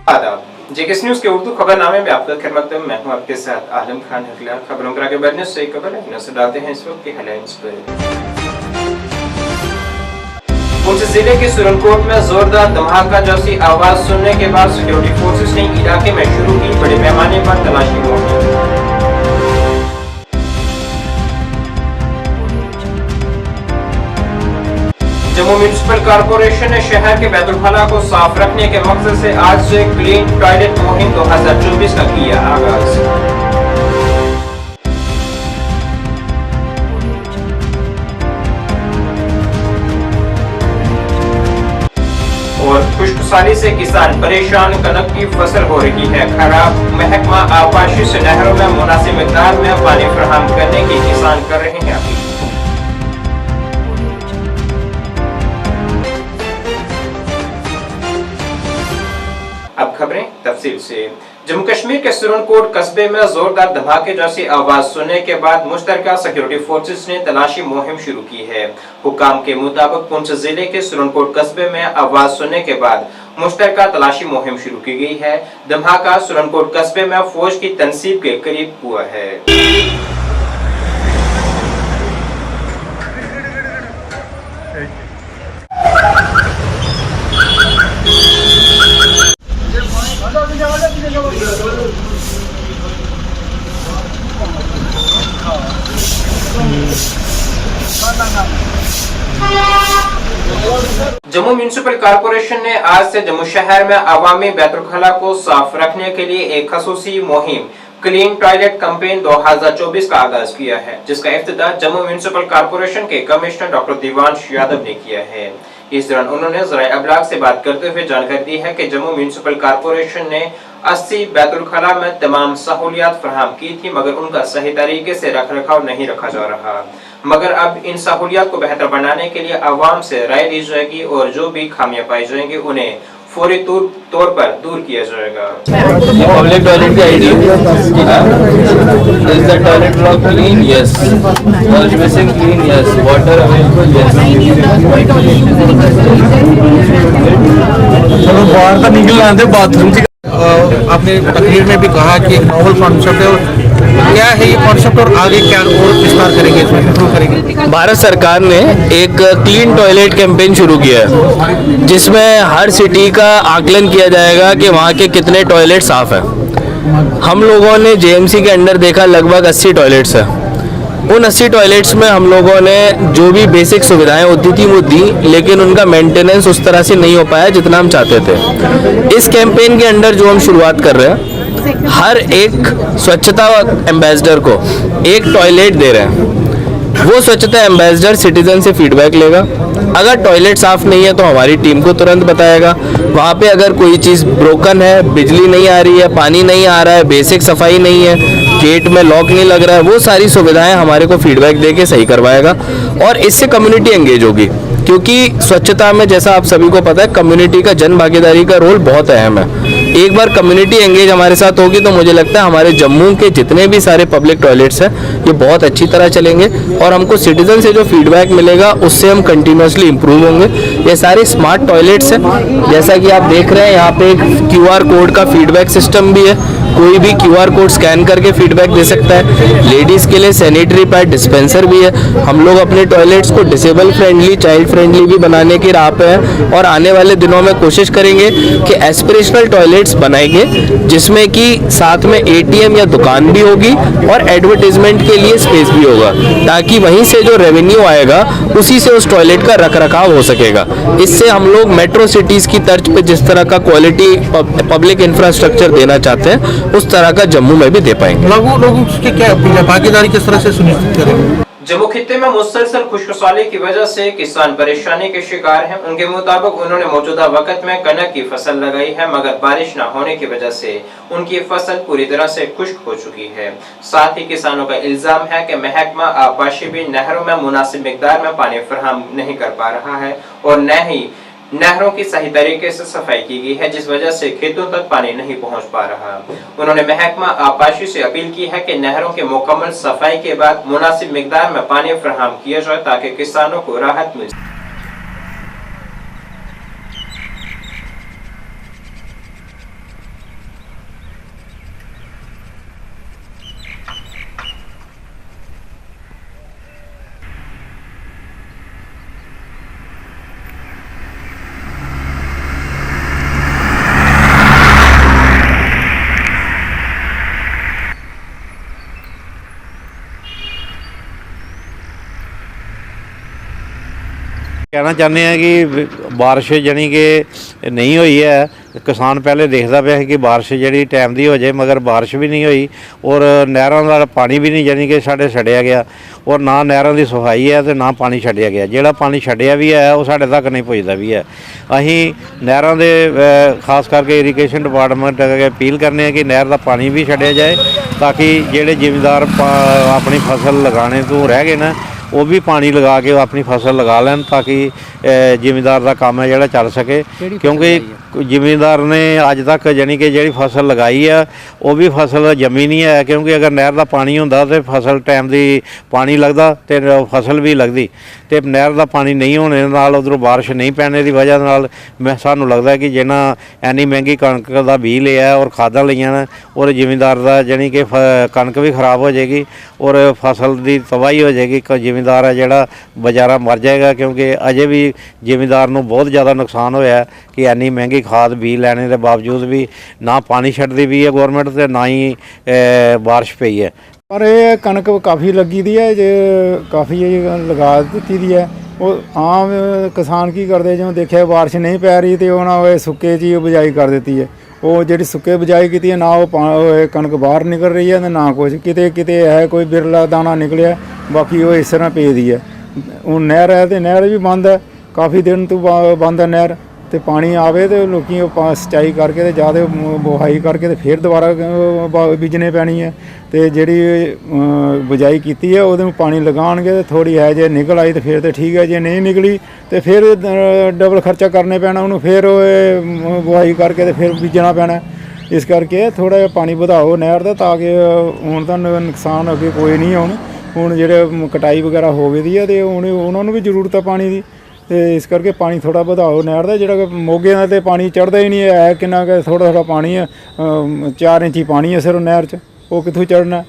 आदाब, JKS news के उर्दू खबरनामे में आपका खिदमत में मैं हूं आपके साथ आलम खान हकला। खबरों पर आगे बढ़ने से खबर है नजर डालते हैं इस वक्त की हेडलाइंस पर। पुंछ जिले के सुरनकोट में जोरदार धमाका जैसी आवाज सुनने के बाद सिक्योरिटी फोर्सेस ने इलाके में शुरू की बड़े पैमाने पर तलाशी मुहिम। जम्मू म्युनिसिपल कॉर्पोरेशन ने शहर के बैतुल-खाला को साफ रखने के मकसद से आज से क्लीन टॉयलेट मुहिम 2024 का किया आगाज। और खुशकसाली से किसान परेशान, कनक की फसल हो रही है खराब। महकमा आबपाशी से नहरों में मुनासिब मिकदार में पानी फराहम करने की किसान कर रहे हैं अपील। अब खबरें तफसील से। जम्मू कश्मीर के सुरनकोट कस्बे में जोरदार धमाके जैसी आवाज सुनने के बाद मुश्तरका सिक्योरिटी फोर्सेस ने तलाशी मुहिम शुरू की है। हुकाम के मुताबिक पुंछ जिले के सुरनकोट कस्बे में आवाज सुनने के बाद मुश्तरका तलाशी मुहिम शुरू की गई है। धमाका सुरनकोट कस्बे में फौज की तनसीब के करीब हुआ है। जम्मू म्युनिसिपल कॉर्पोरेशन ने आज से जम्मू शहर में अवामी बैतुल-खाला को साफ रखने के लिए एक खसूसी मुहिम क्लीन टॉयलेट कैंपेन 2024 का आगाज किया है, जिसका इफ्तिताह जम्मू म्युनिसिपल कॉर्पोरेशन के कमिश्नर डॉक्टर दिवांश यादव ने किया है। इस दौरान उन्होंने ज़राए अबलाग से बात करते हुए जानकारी दी है कि जम्मू म्युनिसिपल कॉर्पोरेशन ने 80 बैतुल-खाला में तमाम सहूलियात फराहम की थी, मगर उनका सही तरीके से रखरखाव नहीं रखा जा रहा। मगर अब इन सहूलियात को बेहतर बनाने के लिए आवाम से राय ली जाएगी और जो भी खामियां पाई जाएंगी उन्हें फौरी तौर पर दूर किया जाएगा। पब्लिक टॉयलेट की ID is the toilet block clean? Yes. Wash basin clean? Yes. Water available? Yes. चलो बाहर का निकल आते बाथरूम से। आपने तकरीर में भी कहा कि एक नॉवल कॉन्सेप्ट है, क्या है ये कॉन्सेप्ट और आगे क्या और विस्तार करेंगे, इसमें इंप्रूव करेंगे? भारत सरकार ने एक क्लीन टॉयलेट कैंपेन शुरू किया है, जिसमें हर सिटी का आकलन किया जाएगा कि वहाँ के कितने टॉयलेट साफ हैं। हम लोगों ने जेएमसी के अंडर देखा लगभग 80 टॉयलेट्स हैं। उन 80 टॉयलेट्स में हम लोगों ने जो भी बेसिक सुविधाएं होती थी वो दी, लेकिन उनका मेंटेनेंस उस तरह से नहीं हो पाया जितना हम चाहते थे। इस कैंपेन के अंडर जो हम शुरुआत कर रहे हैं, हर एक स्वच्छता एम्बेसडर को एक टॉयलेट दे रहे हैं। वो स्वच्छता एम्बेसडर सिटीजन से फीडबैक लेगा। अगर टॉयलेट साफ नहीं है तो हमारी टीम को तुरंत बताएगा। वहाँ पे अगर कोई चीज़ ब्रोकन है, बिजली नहीं आ रही है, पानी नहीं आ रहा है, बेसिक सफाई नहीं है, गेट में लॉक नहीं लग रहा है, वो सारी सुविधाएं हमारे को फीडबैक दे के सही करवाएगा। और इससे कम्युनिटी एंगेज होगी, क्योंकि स्वच्छता में जैसा आप सभी को पता है कम्युनिटी का जन भागीदारी का रोल बहुत अहम है। एक बार कम्युनिटी एंगेज हमारे साथ होगी तो मुझे लगता है हमारे जम्मू के जितने भी सारे पब्लिक टॉयलेट्स हैं ये बहुत अच्छी तरह चलेंगे और हमको सिटीजन से जो फीडबैक मिलेगा उससे हम कंटिन्यूसली इंप्रूव होंगे। ये सारे स्मार्ट टॉयलेट्स हैं, जैसा कि आप देख रहे हैं यहाँ पे एक QR कोड का फीडबैक सिस्टम भी है। कोई भी QR कोड स्कैन करके फीडबैक दे सकता है। लेडीज़ के लिए सैनिटरी पैड डिस्पेंसर भी है। हम लोग अपने टॉयलेट्स को डिसेबल फ्रेंडली, चाइल्ड फ्रेंडली भी बनाने की राह पे हैं और आने वाले दिनों में कोशिश करेंगे कि एस्पिरेशनल टॉयलेट्स बनाएंगे, जिसमें कि साथ में ATM या दुकान भी होगी और एडवर्टीजमेंट के लिए स्पेस भी होगा, ताकि वहीं से जो रेवेन्यू आएगा उसी से उस टॉयलेट का रखरखाव हो सकेगा। इससे हम लोग मेट्रो सिटीज़ की तर्ज पे जिस तरह का क्वालिटी पब्लिक इंफ्रास्ट्रक्चर देना चाहते हैं उस तरह का जम्मू में भी दे पाएंगे। लोगों की क्या भागीदारी किस तरह से सुनिश्चित करेंगे? जम्मू खित्ते में मुसलसल खुशकसाली की वजह से किसान परेशानी के शिकार हैं। उनके मुताबिक उन्होंने मौजूदा वक्त में कनक की फसल लगाई है, मगर बारिश न होने की वजह से उनकी फसल पूरी तरह से खुश्क हो चुकी है। साथ ही किसानों का इल्जाम है कि महकमा आबपाशी भी नहरों में मुनासिब मिकदार में पानी फराहम नहीं कर पा रहा है और न ही नहरों की सही तरीके से सफाई की गई है, जिस वजह से खेतों तक पानी नहीं पहुंच पा रहा। उन्होंने महकमा आबपाशी से अपील की है कि नहरों के मुकम्मल सफाई के बाद मुनासिब मिकदार में पानी फराहम किया जाए ताकि किसानों को राहत मिल सके। ਕਹਿਣਾ ਚਾਹੁੰਦੇ ਆ ਕਿ ਬਾਰਿਸ਼ ਜਾਣੀ ਕਿ ਨਹੀਂ ਹੋਈ ਹੈ। ਕਿਸਾਨ ਪਹਿਲੇ ਦੇਖਦਾ ਪਿਆ ਸੀ ਕਿ ਬਾਰਿਸ਼ ਜਿਹੜੀ ਟਾਈਮ ਦੀ ਹੋ ਜਾਏ, ਮਗਰ ਬਾਰਿਸ਼ ਵੀ ਨਹੀਂ ਹੋਈ ਔਰ ਨਹਿਰਾਂ ਦਾ ਪਾਣੀ ਵੀ ਨਹੀਂ ਜਾਣੀ ਕਿ ਸਾਡੇ ਛੱਡਿਆ ਗਿਆ ਔਰ ਨਾ ਨਹਿਰਾਂ ਦੀ ਸਫਾਈ ਹੈ ਤੇ ਨਾ ਪਾਣੀ ਛੱਡਿਆ ਗਿਆ। ਜਿਹੜਾ ਪਾਣੀ ਛੱਡਿਆ ਵੀ ਹੈ ਉਹ ਸਾਡੇ ਤੱਕ ਨਹੀਂ ਪਹੁੰਚਦਾ ਵੀ ਹੈ। ਅਸੀਂ ਨਹਿਰਾਂ ਦੇ ਖਾਸ ਕਰਕੇ ਇਰੀਗੇਸ਼ਨ ਡਿਪਾਰਟਮੈਂਟ ਅੱਗੇ ਅਪੀਲ ਕਰਨੇ ਆ ਕਿ ਨਹਿਰ ਦਾ ਪਾਣੀ ਵੀ ਛੱਡਿਆ ਜਾਏ ਤਾਂ ਕਿ ਜਿਹੜੇ ਜ਼ਿਮੀਂਦਾਰ ਆਪਣੀ ਫਸਲ ਲਗਾਉਣੇ ਤੋਂ ਰਹਿ ਗਏ ਨਾ ਉਹ ਵੀ ਪਾਣੀ ਲਗਾ ਕੇ ਆਪਣੀ ਫਸਲ ਲਗਾ ਲੈਣ ਤਾਂ ਕਿ ਜ਼ਿਮੀਂਦਾਰ ਦਾ ਕੰਮ ਹੈ ਜਿਹੜਾ ਚੱਲ ਸਕੇ। ਕਿਉਂਕਿ ਜ਼ਿਮੀਂਦਾਰ ਨੇ ਅੱਜ ਤੱਕ ਜਾਣੀ ਕਿ ਜਿਹੜੀ ਫਸਲ ਲਗਾਈ ਆ ਉਹ ਵੀ ਫਸਲ ਜੰਮੀ ਨਹੀਂ ਹੈ, ਕਿਉਂਕਿ ਅਗਰ ਨਹਿਰ ਦਾ ਪਾਣੀ ਹੁੰਦਾ ਤੇ ਫਸਲ ਟਾਈਮ ਦੀ ਪਾਣੀ ਲੱਗਦਾ ਤੇ ਫਸਲ ਵੀ ਲੱਗਦੀ। ਤੇ ਨਹਿਰ ਦਾ ਪਾਣੀ ਨਹੀਂ ਹੋਣੇ ਨਾਲ ਉਧਰੋਂ ਬਾਰਿਸ਼ ਨਹੀਂ ਪੈਣੇ ਦੀ ਵਜ੍ਹਾ ਨਾਲ ਸਾਨੂੰ ਲੱਗਦਾ ਕਿ ਜਿਨ੍ਹਾਂ ਇੰਨੀ ਮਹਿੰਗੀ ਕਣਕ ਦਾ ਬੀਜ ਲਿਆ ਔਰ ਖਾਦਾਂ ਲਈਆਂ ਨੇ ਔਰ ਜ਼ਿਮੀਂਦਾਰ ਦਾ ਜਾਣੀ ਕਿ ਕਣਕ ਵੀ ਖਰਾਬ ਹੋ ਜਾਏਗੀ ਔਰ ਫਸਲ ਦੀ ਤਬਾਹੀ ਹੋ ਜਾਏਗੀ। ਜ਼ਿਮੀਂਦਾਰ ਹੈ ਜਿਹੜਾ ਵਿਚਾਰਾ ਮਰ ਜਾਏਗਾ, ਕਿਉਂਕਿ ਅਜੇ ਵੀ ਜ਼ਿਮੀਂਦਾਰ ਨੂੰ ਬਹੁਤ ਜ਼ਿਆਦਾ ਨੁਕਸਾਨ ਹੋਇਆ ਕਿ ਇੰਨੀ ਮਹਿੰਗੀ ਖਾਦ ਬੀਜ ਲੈਣੇ ਦੇ ਬਾਵਜੂਦ ਵੀ ਨਾ ਪਾਣੀ ਛੱਡਦੀ ਵੀ ਹੈ ਗੌਰਮੈਂਟ ਤੇ ਨਾ ਹੀ ਬਾਰਿਸ਼ ਪਈ ਹੈ। ਪਰ ਇਹ ਕਣਕ ਕਾਫੀ ਲੱਗੀ ਦੀ ਹੈ, ਜੇ ਕਾਫੀ ਲਗਾ ਦਿੱਤੀ ਦੀ ਹੈ। ਉਹ ਆਮ ਕਿਸਾਨ ਕੀ ਕਰਦੇ, ਜਿਵੇਂ ਦੇਖਿਆ ਬਾਰਿਸ਼ ਨਹੀਂ ਪੈ ਰਹੀ ਤੇ ਉਹਨਾਂ ਉਹ ਸੁੱਕੇ 'ਚ ਹੀ ਬਿਜਾਈ ਕਰ ਦਿੱਤੀ ਹੈ। ਉਹ ਜਿਹੜੀ ਸੁੱਕੇ ਬਿਜਾਈ ਕੀਤੀ ਹੈ ਨਾ ਉਹ ਕਣਕ ਬਾਹਰ ਨਿਕਲ ਰਹੀ ਹੈ ਤੇ ਨਾ ਕੁਝ ਕਿਤੇ ਕਿਤੇ ਹੈ ਕੋਈ ਬਿਰਲਾ ਦਾਣਾ ਨਿਕਲਿਆ, ਬਾਕੀ ਉਹ ਇਸ ਤਰ੍ਹਾਂ ਪਈ ਹੈ। ਹੁਣ ਨਹਿਰ ਹੈ ਤੇ ਨਹਿਰ ਵੀ ਬੰਦ ਹੈ, ਕਾਫੀ ਦਿਨ ਤੋਂ ਬੰਦ ਹੈ ਨਹਿਰ। ਤੇ ਪਾਣੀ ਆਵੇ ਤੇ ਲੋਕੀ ਉਹ ਸਿੰਚਾਈ ਕਰਕੇ ਤੇ ਜ਼ਿਆਦਾ ਬੁਹਾਈ ਕਰਕੇ ਤੇ ਫਿਰ ਦੁਬਾਰਾ ਬੀਜਣੇ ਪੈਣੀ ਹੈ। ਤੇ ਜਿਹੜੀ ਬਿਜਾਈ ਕੀਤੀ ਹੈ ਉਹਦੇ ਨੂੰ ਪਾਣੀ ਲਗਾਉਣਗੇ ਤੇ ਥੋੜੀ ਹੈ, ਜੇ ਨਿਕਲ ਆਈ ਤੇ ਫਿਰ ਤੇ ਠੀਕ ਹੈ, ਜੇ ਨਹੀਂ ਨਿਕਲੀ ਤੇ ਫਿਰ ਡਬਲ ਖਰਚਾ ਕਰਨੇ ਪੈਣਾ ਉਹਨੂੰ, ਫਿਰ ਬੁਹਾਈ ਕਰਕੇ ਤੇ ਫਿਰ ਬੀਜਣਾ ਪੈਣਾ। ਇਸ ਕਰਕੇ ਥੋੜ੍ਹਾ ਜਿਹਾ ਪਾਣੀ ਵਧਾਓ ਨਹਿਰ ਦਾ ਤਾਂ ਕਿ ਹੁਣ ਤਾਂ ਨੁਕਸਾਨ ਅੱਗੇ ਕੋਈ ਨਹੀਂ। ਹੁਣ ਜਿਹੜੇ ਕਟਾਈ ਵਗੈਰਾ ਹੋ ਗਈ ਦੀ ਹੈ ਤੇ ਹੁਣ ਉਹਨਾਂ ਨੂੰ ਵੀ ਜ਼ਰੂਰਤ ਹੈ ਪਾਣੀ ਦੀ, ਤੇ ਇਸ ਕਰਕੇ ਪਾਣੀ ਥੋੜ੍ਹਾ ਵਧਾਓ ਨਹਿਰ ਦਾ। ਜਿਹੜਾ ਮੋਗੇ ਨਾਲ ਤੇ ਪਾਣੀ ਚੜ੍ਹਦਾ ਹੀ ਨਹੀਂ ਹੈ, ਕਿੰਨਾ ਕੁ ਥੋੜ੍ਹਾ ਪਾਣੀ ਹੈ, 4 ਇੰਚ ਹੀ ਪਾਣੀ ਹੈ ਸਿਰਫ ਨਹਿਰ 'ਚ, ਉਹ ਕਿੱਥੋਂ ਚੜ੍ਹਨਾ।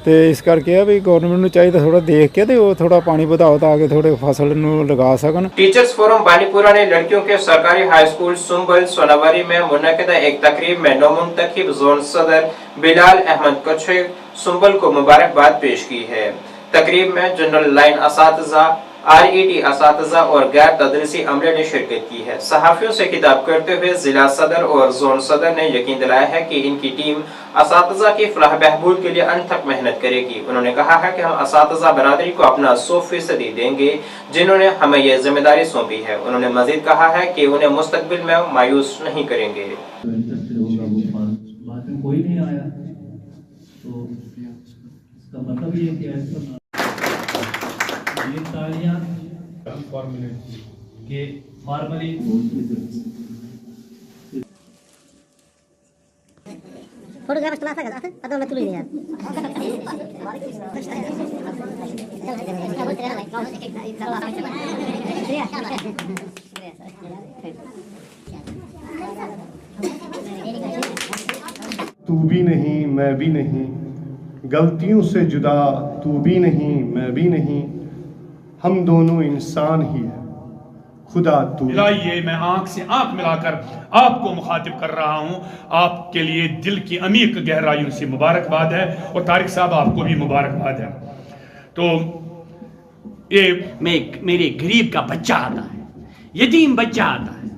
ਤੇ ਇਸ ਕਰਕੇ ਆ ਵੀ ਗੌਰਨਮੈਂਟ ਨੂੰ ਚਾਹੀਦਾ ਥੋੜਾ देख के तो थोड़ा पानी बढ़ाओ ताकि थोड़े फसल लगा सकन। टीचर्स फोरम बानीपुरा ने लड़कियों के सरकारी हाई स्कूल सुंबल सोनावारी में मुनक़िदा एक तकरीब में नौमुंतखब जोन सदर बिलाल अहमद कच्छे सुंबल को मुबारकबाद पेश की है। तकरीब में जनरल लाइन असातिज़ा, RET असातिज़ा और गैर तदरीसी अमले ने शिरकत की है। सहाफ़ियों से खिताब करते हुए जिला सदर और जोन सदर ने यकीन दिलाया है कि इनकी टीम असातिज़ा की फलाह बहबूद के लिए अनथक मेहनत करेगी। उन्होंने कहा है कि हम असातिज़ा बरादरी को अपना 100% देंगे जिन्होंने हमें ये जिम्मेदारी सौंपी है। उन्होंने मजीद कहा है कि उन्हें मुस्तकबिल में मायूस नहीं करेंगे। कोई नहीं आया तो इसका मतलब ये क्या है, ये तालियां के फॉर्मली फोटोग्राफ चला सकता है अदर मैं तुली यार तू भी नहीं मैं भी नहीं, गलतियों से जुदा तू भी नहीं मैं भी नहीं, हम दोनों इंसान ही हैं, खुदा तू। मिलाइए, मैं आंख से आंख मिलाकर आपको मुखातिब कर रहा हूं। आपके लिए दिल की अमीक गहराइयों से मुबारकबाद है और तारिक साहब आपको भी मुबारकबाद है। तो ये मेरे गरीब का बच्चा आता है, यतीम बच्चा आता है,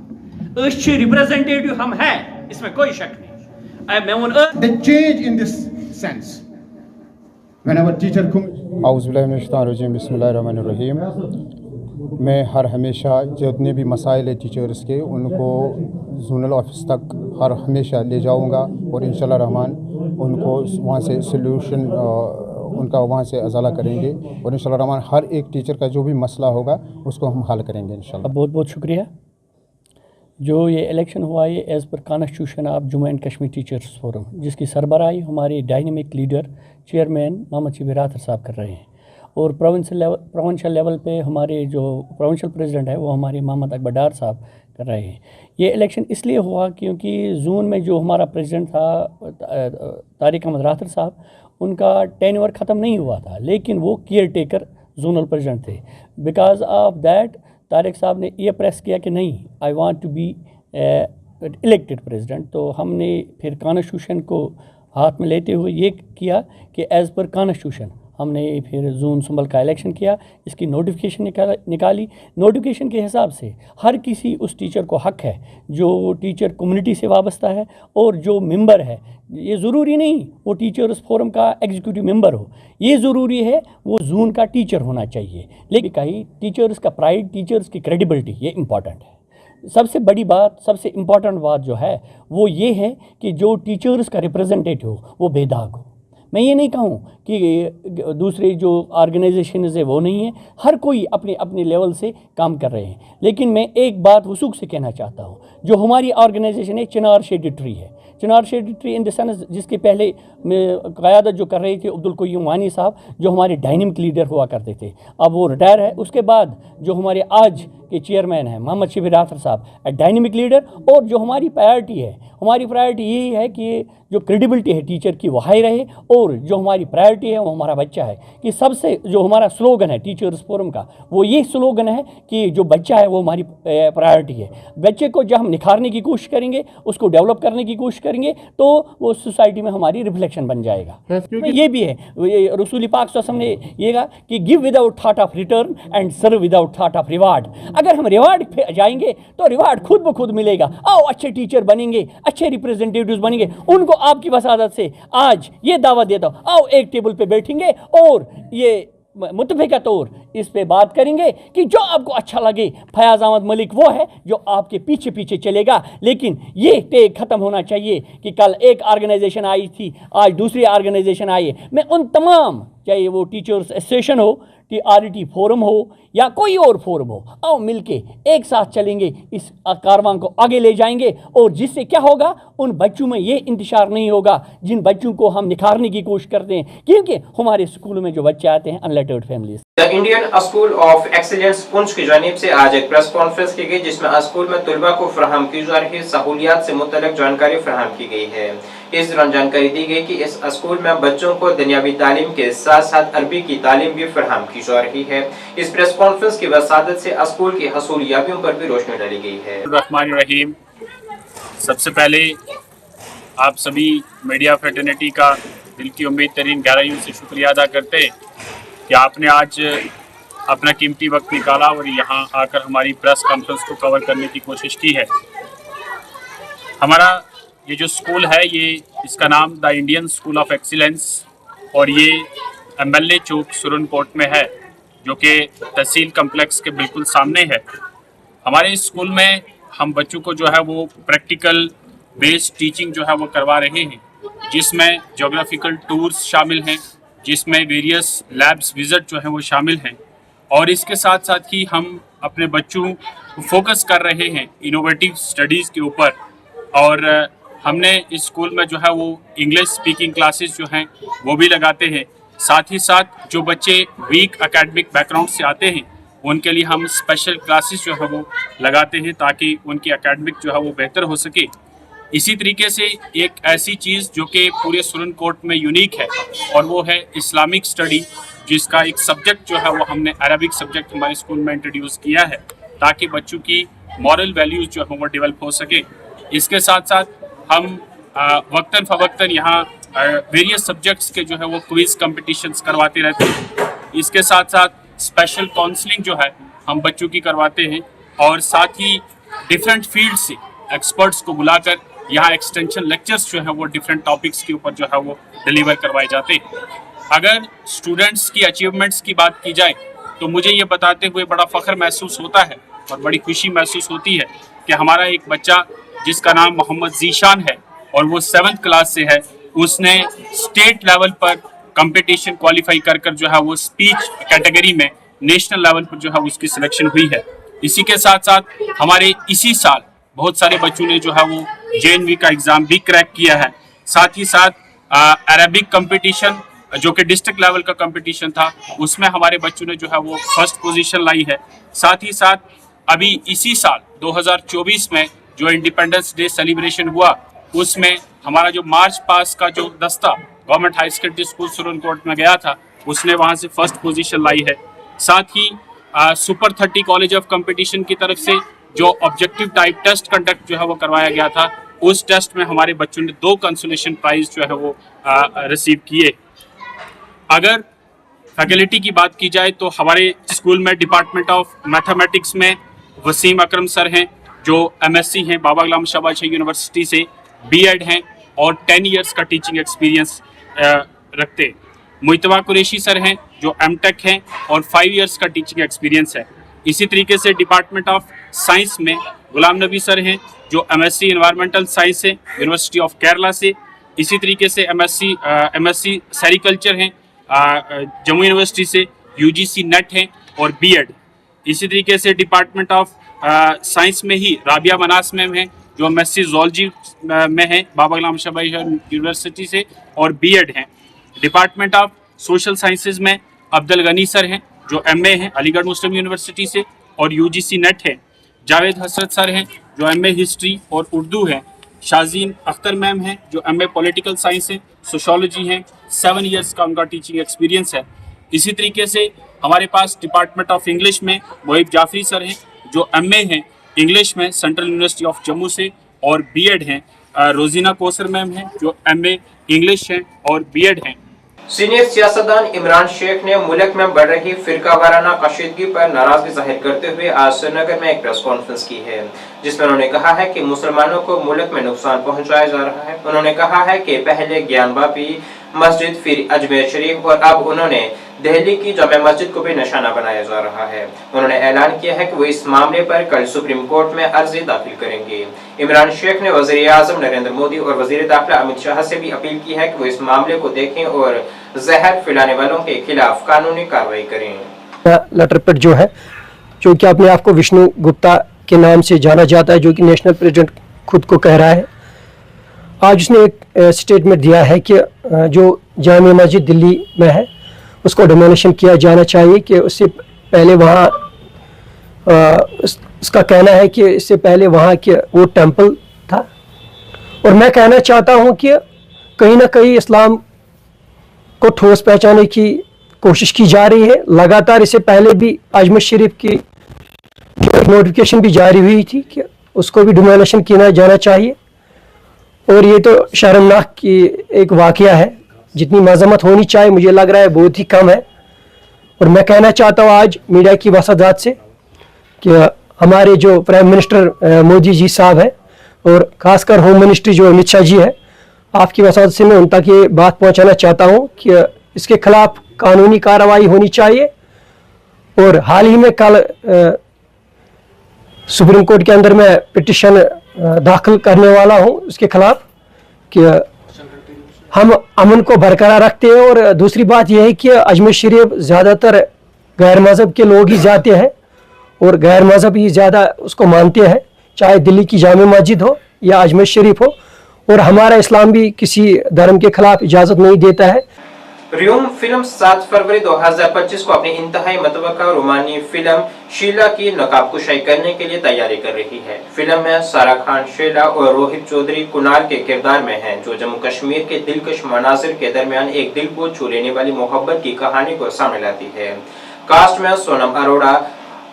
अच्छे रिप्रेजेंटेटिव हम हैं, इसमें कोई शक नहीं। The change in this sense whenever teacher औज़ुबिल्लाहिमिनश्शैतानिर्रजीम बिस्मिल्लाहिर्रहमानिर्रहीम। मैं हर हमेशा जितने भी मसाइल है टीचर्स के उनको जोनल ऑफिस तक हर हमेशा ले जाऊंगा और इंशाल्लाह रहमान उनको वहाँ से सल्यूशन उनका वहाँ से अजाला करेंगे और इंशाल्लाह रहमान हर एक टीचर का जो भी मसला होगा उसको हम हल करेंगे इंशाल्लाह। बहुत बहुत शुक्रिया। जो ये इलेक्शन हुआ है as per constitution of Jammu and Kashmir teachers forum, जिसकी सरबराही हमारे dynamic leader chairman Mohammad Shabir Rather sahab कर रहे हैं और प्रोविंशियल लेवल पे हमारे जो प्रोविंशियल प्रेसिडेंट है वो हमारे मोहम्मद अकबर डार साहब कर रहे हैं। ये इलेक्शन इसलिए हुआ क्योंकि जून में जो हमारा प्रेसिडेंट था तारिक अहमद राथर साहब, उनका टेन्योर ख़त्म नहीं हुआ था, लेकिन वो केयर टेकर जोनल प्रेसिडेंट थे। Because of that Tariq sahab ने ये प्रेस किया कि नहीं, I want to be elected president. तो हमने फिर कॉन्स्टिट्यूशन को हाथ में लेते हुए ये किया कि एज़ पर कॉन्स्टिट्यूशन हमने फिर जून संभल का इलेक्शन किया, इसकी नोटिफिकेशन निकाली। नोटिफिकेशन के हिसाब से हर किसी उस टीचर को हक है जो टीचर कम्युनिटी से वाबस्ता है और जो मेंबर है, ये ज़रूरी नहीं वो टीचर्स फोरम का एग्जीक्यूटिव मेंबर हो, ये ज़रूरी है वो जून का टीचर होना चाहिए। लेकिन कहीं टीचर्स का प्राइड, टीचर्स की क्रेडिबिलिटी, ये इम्पॉर्टेंट है। सबसे बड़ी बात, सबसे इम्पॉर्टेंट बात जो है वो ये है कि जो टीचर्स का रिप्रेजेंटेटिव हो वो बेदाग हो। मैं ये नहीं कहूँ कि दूसरे जो ऑर्गेनाइजेशन है वो नहीं है, हर कोई अपने अपने लेवल से काम कर रहे हैं। लेकिन मैं एक बात वसूख से कहना चाहता हूँ, जो हमारी ऑर्गेनाइजेशन है चिनार शेड ट्री है, chinar shade tree in the sense जिसके पहले में क़यादत जो कर रहे थे अब्दुल क़य्यूम वानी साहब, जो हमारे डायनेमिक लीडर हुआ करते थे, अब वो रिटायर है। उसके बाद जो हमारे आज के चेयरमैन हैं मोहम्मद शबीर आथर साहब, डायनेमिक लीडर। और जो हमारी प्रायोरिटी है, हमारी प्रायोरिटी यही है कि जो क्रेडिबिलिटी है टीचर की वो हाई रहे, और जो हमारी प्रायोरिटी है वो हमारा बच्चा है। कि सबसे जो हमारा स्लोगन है टीचर्स फोरम का, वो ये स्लोगन है कि जो बच्चा है वो हमारी प्रायोरिटी है। बच्चे को जब हम निखारने की कोशिश करेंगे, उसको डेवलप करने की कोशिश करेंगे, तो वो सोसाइटी में हमारी रिफ्लेक्शन बन जाएगा। ये भी है, रसूल पाक सल्लल्लाहु अलैहि वसल्लम ने ये कहा कि give without thought of return and serve without thought of reward. अगर हम रिवार्ड पे जाएंगे तो रिवार्ड खुद ब खुद मिलेगा। आओ अच्छे टीचर बनेंगे, अच्छे रिप्रेजेंटेटिव्स बनेंगे, उनको आपकी वसादत से आज ये दावा देता हूँ, आओ एक टेबल पे बैठेंगे और ये मुतफ़िक़ा तौर इस पे बात करेंगे कि जो आपको अच्छा लगे। फयाज़ अहमद मलिक वो है जो आपके पीछे पीछे चलेगा, लेकिन ये टेक ख़त्म होना चाहिए कि कल एक ऑर्गेनाइजेशन आई थी, आज दूसरी ऑर्गेनाइजेशन आई है। मैं उन तमाम, चाहे वो टीचर्स एसोसिएशन हो, RET फोरम हो या कोई और फोरम हो, आओ मिलके एक साथ चलेंगे, इस कारवां को आगे ले जाएंगे, और जिससे क्या होगा, उन बच्चों में ये इंतशार नहीं होगा जिन बच्चों को हम निखारने की कोशिश करते हैं। क्योंकि हमारे स्कूलों में जो बच्चे आते हैं unlettered family. The Indian school of excellence Poonch की जानिब से आज एक प्रेस कॉन्फ्रेंस की गई, जिसमें स्कूल में तलबा को फराहम की जा रही सहूलियात से मुतल्लिक जानकारी फराहम की गई है। इस दौरान जानकारी दी गई कि इस स्कूल में बच्चों को दुनियावी तालीम के साथ साथ अरबी की तालीम भी फराहम की जा रही है। इस प्रेस कॉन्फ्रेंस की वसादत से स्कूल की हसूलियाबियों पर भी रोशनी डाली गई है। रहमान रहीम, सबसे पहले आप सभी मीडिया फ्रेटर्निटी का दिल की उम्मीद तरीन गहराइयों से शुक्रिया अदा करते हैं कि आपने आज अपना कीमती वक्त निकाला और यहाँ आकर हमारी प्रेस कॉन्फ्रेंस को कवर करने की कोशिश की है। हमारा ये जो स्कूल है, ये इसका नाम the Indian school of excellence, और ये MLA चौक सुरनकोट में है, जो कि तहसील कम्प्लेक्स के बिल्कुल सामने है। हमारे इस स्कूल में हम बच्चों को जो है वो प्रैक्टिकल बेस्ड टीचिंग जो है वो करवा रहे हैं, जिसमें जोग्राफिकल टूर्स शामिल हैं, जिसमें वेरियस लैब्स विजिट जो है वो शामिल हैं, और इसके साथ साथ ही हम अपने बच्चों को फोकस कर रहे हैं इनोवेटिव स्टडीज़ के ऊपर। और हमने इस स्कूल में जो है वो इंग्लिश स्पीकिंग क्लासेस जो हैं वो भी लगाते हैं। साथ ही साथ जो बच्चे वीक एकेडमिक बैकग्राउंड से आते हैं उनके लिए हम स्पेशल क्लासेस जो है वो लगाते हैं, ताकि उनकी एकेडमिक जो है वो बेहतर हो सके। इसी तरीके से एक ऐसी चीज़ जो कि पूरे सुरनकोट में यूनिक है, और वो है इस्लामिक स्टडी, जिसका एक सब्जेक्ट जो है वो हमने अरबिक सब्जेक्ट हमारे स्कूल में इंट्रोड्यूस किया है, ताकि बच्चों की मॉरल वैल्यूज़ जो है वो डेवलप हो सके। इसके साथ साथ हम वक्तन फ़वक्तन यहाँ वेरियस सब्जेक्ट्स के जो है वो क्विज़ कंपटीशंस करवाते रहते हैं। इसके साथ साथ स्पेशल काउंसलिंग जो है हम बच्चों की करवाते हैं, और साथ ही डिफरेंट फील्ड से एक्सपर्ट्स को बुलाकर यहाँ एक्सटेंशन लेक्चर्स जो है वो डिफरेंट टॉपिक्स के ऊपर जो है वो डिलीवर करवाए जाते हैं। अगर स्टूडेंट्स की अचीवमेंट्स की बात की जाए तो मुझे ये बताते हुए बड़ा फ़ख्र महसूस होता है और बड़ी खुशी महसूस होती है कि हमारा एक बच्चा जिसका नाम मोहम्मद ज़ीशान है और वो 7th क्लास से है, उसने स्टेट लेवल पर कंपटीशन क्वालिफाई कर कर जो है वो स्पीच कैटेगरी में नेशनल लेवल पर जो है उसकी सिलेक्शन हुई है। इसी के साथ साथ हमारे इसी साल बहुत सारे बच्चों ने जो है वो JNV का एग्ज़ाम भी क्रैक किया है। साथ ही साथ अरबिक कंपटीशन जो कि डिस्ट्रिक्ट लेवल का कंपटीशन था, उसमें हमारे बच्चों ने जो है वो फर्स्ट पोजीशन लाई है। साथ ही साथ अभी इसी साल 2024 में जो इंडिपेंडेंस डे सेलिब्रेशन हुआ, उसमें हमारा जो मार्च पास का जो दस्ता government high secondary school Surankot में गया था, उसने वहां से फर्स्ट पोजीशन लाई है। साथ ही सुपर 30 कॉलेज ऑफ कंपटीशन की तरफ से जो ऑब्जेक्टिव टाइप टेस्ट कंडक्ट जो है वो करवाया गया था, उस टेस्ट में हमारे बच्चों ने 2 कंसोलेशन प्राइज जो है वो रिसीव किए। अगर फैकल्टी की बात की जाए तो हमारे स्कूल में डिपार्टमेंट ऑफ मैथमेटिक्स में वसीम अकरम सर हैं जो MSc हैं बाबा गुलाम शाह यूनिवर्सिटी से, B.Ed हैं और 10 इयर्स का टीचिंग एक्सपीरियंस रखते हैं। मुइतबा कुरैशी सर हैं जो M.Tech हैं और 5 इयर्स का टीचिंग एक्सपीरियंस है। इसी तरीके से डिपार्टमेंट ऑफ साइंस में गुलाम नबी सर हैं जो MSc एनवायरमेंटल साइंस है यूनिवर्सिटी ऑफ केरला से। इसी तरीके से MSc सेरिकल्चर हैं जम्मू यूनिवर्सिटी से, UGC नेट हैं और B.Ed। इसी तरीके से डिपार्टमेंट ऑफ साइंस में ही राबिया मनास मैम हैं जो MSc ज़ूलॉजी में हैं बाबा गुलाम शाह यूनिवर्सिटी से और B.Ed हैं। डिपार्टमेंट ऑफ सोशल साइंसेज में अब्दुल गनी सर हैं जो MA हैं अलीगढ़ मुस्लिम यूनिवर्सिटी से और UGC नेट है। जावेद हसरत सर हैं जो MA हिस्ट्री और उर्दू है। शाजीन अख्तर मैम हैं जो MA पॉलिटिकल साइंस है, सोशोलॉजी हैं, 7 इयर्स का उनका टीचिंग एक्सपीरियंस है। इसी तरीके से हमारे पास डिपार्टमेंट ऑफ इंग्लिश में मोहिब जाफरी सर हैं जो MA हैं इंग्लिश में सेंट्रल यूनिवर्सिटी ऑफ जम्मू से और B.Ed हैं। रोजीना कोसर मैम हैं जो MA इंग्लिश हैं और B.Ed हैं। सीनियर सियासतदान इमरान शेख ने मुल्क में बढ़ रही फिरका वाराना कशीदगी पर नाराजगी जाहिर करते हुए आज श्रीनगर में एक प्रेस कॉन्फ्रेंस की है, जिसमें उन्होंने कहा है कि मुसलमानों को मुल्क में नुकसान पहुंचाया जा रहा है। उन्होंने कहा है कि पहले ज्ञानवापी मस्जिद, फिर अजमेर शरीफ और अब उन्होंने दिल्ली की जामे मस्जिद को भी निशाना बनाया जा रहा है। उन्होंने ऐलान किया है कि वो इस मामले पर कल सुप्रीम कोर्ट में अर्जी दाखिल करेंगे। इमरान शेख ने वज़ीर आज़म नरेंद्र मोदी और वज़ीर दाखिला अमित शाह से भी अपील की है कि वो इस मामले को देखें और जहर फैलाने वालों के खिलाफ कानूनी कार्रवाई करें। लटरपेट जो है, जो कि अपने आप को विष्णु गुप्ता के नाम से जाना जाता है, जो कि नेशनल प्रेसिडेंट खुद को कह रहा है, आज उसने एक स्टेटमेंट दिया है कि जो जामे मस्जिद दिल्ली में है उसको डिमोलिशन किया जाना चाहिए। कि उससे पहले वहाँ उसका कहना है कि इससे पहले वहाँ के वो टेंपल था। और मैं कहना चाहता हूँ कि कहीं ना कहीं इस्लाम को ठोस पहचाने की कोशिश की जा रही है लगातार। इससे पहले भी अजमेर शरीफ की नोटिफिकेशन भी जारी हुई थी कि उसको भी डिमोलिशन किया जाना चाहिए। और ये तो शर्मनाक की एक वाकया है, जितनी मजम्मत होनी चाहिए मुझे लग रहा है बहुत ही कम है। और मैं कहना चाहता हूँ आज मीडिया की वसादत से कि हमारे जो प्राइम मिनिस्टर मोदी जी साहब है और ख़ासकर होम मिनिस्ट्री जो अमित शाह जी है, आपकी वसादत से मैं उन तक ये बात पहुँचाना चाहता हूँ कि इसके खिलाफ कानूनी कार्रवाई होनी चाहिए। और हाल ही में कल सुप्रीम कोर्ट के अंदर मैं पिटिशन दाखिल करने वाला हूँ उसके खिलाफ कि हम अमन को बरकरार रखते हैं। और दूसरी बात यह है कि अजमेर शरीफ ज़्यादातर गैर मज़हब के लोग ही जाते हैं और गैर मज़हब ही ज़्यादा उसको मानते हैं, चाहे दिल्ली की जामे मस्जिद हो या अजमेर शरीफ हो। और हमारा इस्लाम भी किसी धर्म के खिलाफ इजाज़त नहीं देता है। रियूम फिल्म 7 फरवरी 2025 को अपनी इंतहाई मतवक्का रोमानी फिल्म शीला की नकाबकुशाई करने के लिए तैयारी कर रही है। फिल्म में सारा खान शीला और रोहित चौधरी कुणाल के किरदार में हैं, जो जम्मू कश्मीर के दिलकश मनाजिर के दरमियान एक दिल को छू लेने वाली मोहब्बत की कहानी को सामने लाती है। कास्ट में सोनम अरोड़ा,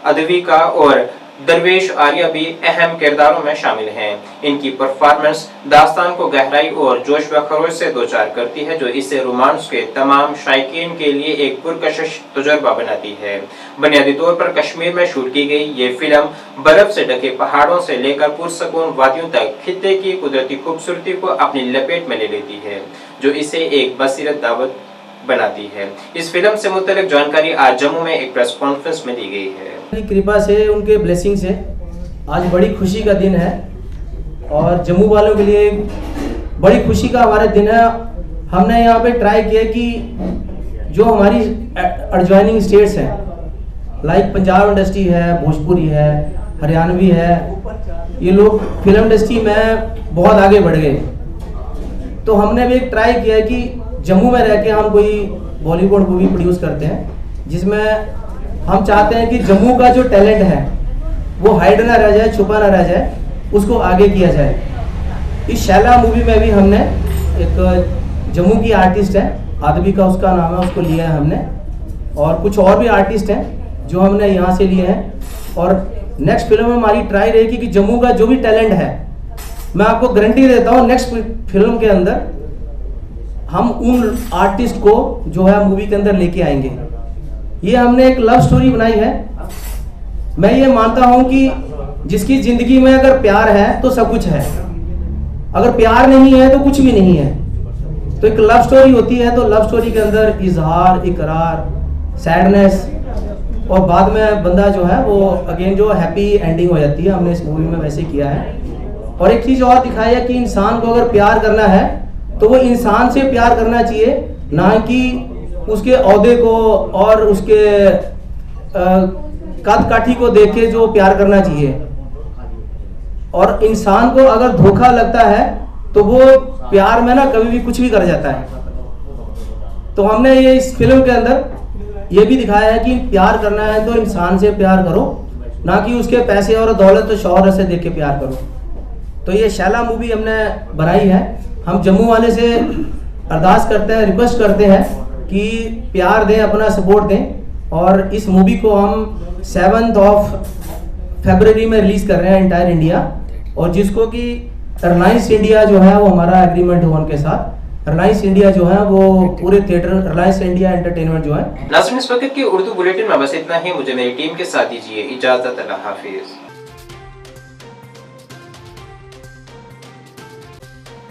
अद्विका और दरवेश आर्या भी अहम किरदारों में शामिल हैं। इनकी परफॉर्मेंस दास्तान को गहराई और जोश व खरोश से दो चार करती है, जो इसे रोमांस के तमाम शायकीन के लिए एक पुरकशिश तजुर्बा बनाती है। बुनियादी तौर पर कश्मीर में शूट की गई ये फिल्म बर्फ से ढके पहाड़ों से लेकर पुरसकून वादियों तक खित्ते की कुदरती खूबसूरती को अपनी लपेट में ले लेती है, जो इसे एक बसीरत दावत बनाती है। इस फिल्म से मुतल्लिक जानकारी आज जम्मू में एक प्रेस कॉन्फ्रेंस में दी गई है। कृपा से, उनके ब्लेसिंग से आज बड़ी खुशी का दिन है और जम्मू वालों के लिए बड़ी खुशी का हमारा दिन है। हमने यहाँ पे ट्राई किया कि जो हमारी एडजॉइनिंग स्टेट्स हैं, लाइक पंजाब इंडस्ट्री है, भोजपुरी है, हरियाणवी है, ये लोग फिल्म इंडस्ट्री में बहुत आगे बढ़ गए। तो हमने भी एक ट्राई किया कि जम्मू में रह के हम कोई बॉलीवुड मूवी प्रोड्यूस करते हैं, जिसमें हम चाहते हैं कि जम्मू का जो टैलेंट है वो हाइड ना रह जाए, छुपा ना रह जाए, उसको आगे किया जाए। इस शैला मूवी में भी हमने एक जम्मू की आर्टिस्ट है, आदमी का उसका नाम है, उसको लिया है हमने, और कुछ और भी आर्टिस्ट हैं जो हमने यहाँ से लिए हैं। और नेक्स्ट फिल्म में हमारी ट्राई रहेगी कि जम्मू का जो भी टैलेंट है, मैं आपको गारंटी देता हूँ नेक्स्ट फिल्म के अंदर हम उन आर्टिस्ट को जो है मूवी के अंदर लेके आएंगे। ये हमने एक लव स्टोरी बनाई है। मैं ये मानता हूँ कि जिसकी ज़िंदगी में अगर प्यार है तो सब कुछ है, अगर प्यार नहीं है तो कुछ भी नहीं है। तो एक लव स्टोरी होती है, तो लव स्टोरी के अंदर इजहार, इकरार, सैडनेस और बाद में बंदा जो है वो अगेन जो हैप्पी एंडिंग हो जाती है। हमने इस मूवी में वैसे किया है। और एक चीज़ और दिखाई है कि इंसान को अगर प्यार करना है तो वो इंसान से प्यार करना चाहिए, ना कि उसके ओहदे को और उसके कद काठी को देख के जो प्यार करना चाहिए। और इंसान को अगर धोखा लगता है तो वो प्यार में ना कभी भी कुछ भी कर जाता है। तो हमने ये इस फिल्म के अंदर ये भी दिखाया है कि प्यार करना है तो इंसान से प्यार करो, ना कि उसके पैसे और दौलत शौहरत से देख के प्यार करो। तो ये शैला मूवी हमने बनाई है। हम जम्मू वाले से अरदास करते हैं, रिक्वेस्ट करते हैं कि प्यार दें, अपना सपोर्ट दें। और इस मूवी को हम 7 फरवरी में रिलीज़ कर रहे हैं इंटायर इंडिया, और जिसको कि रिलायंस इंडिया जो है वो हमारा एग्रीमेंट हुआ उनके साथ। रिलायंस इंडिया जो है वो पूरे थिएटर, रिलायंस इंडिया एंटरटेनमेंट जो है। नाज़रीन, इस वक्त की उर्दू बुलेटिन में बस इतना ही। मुझे मेरी टीम के साथ दीजिए इजाज़त। अल्लाह हाफिज़।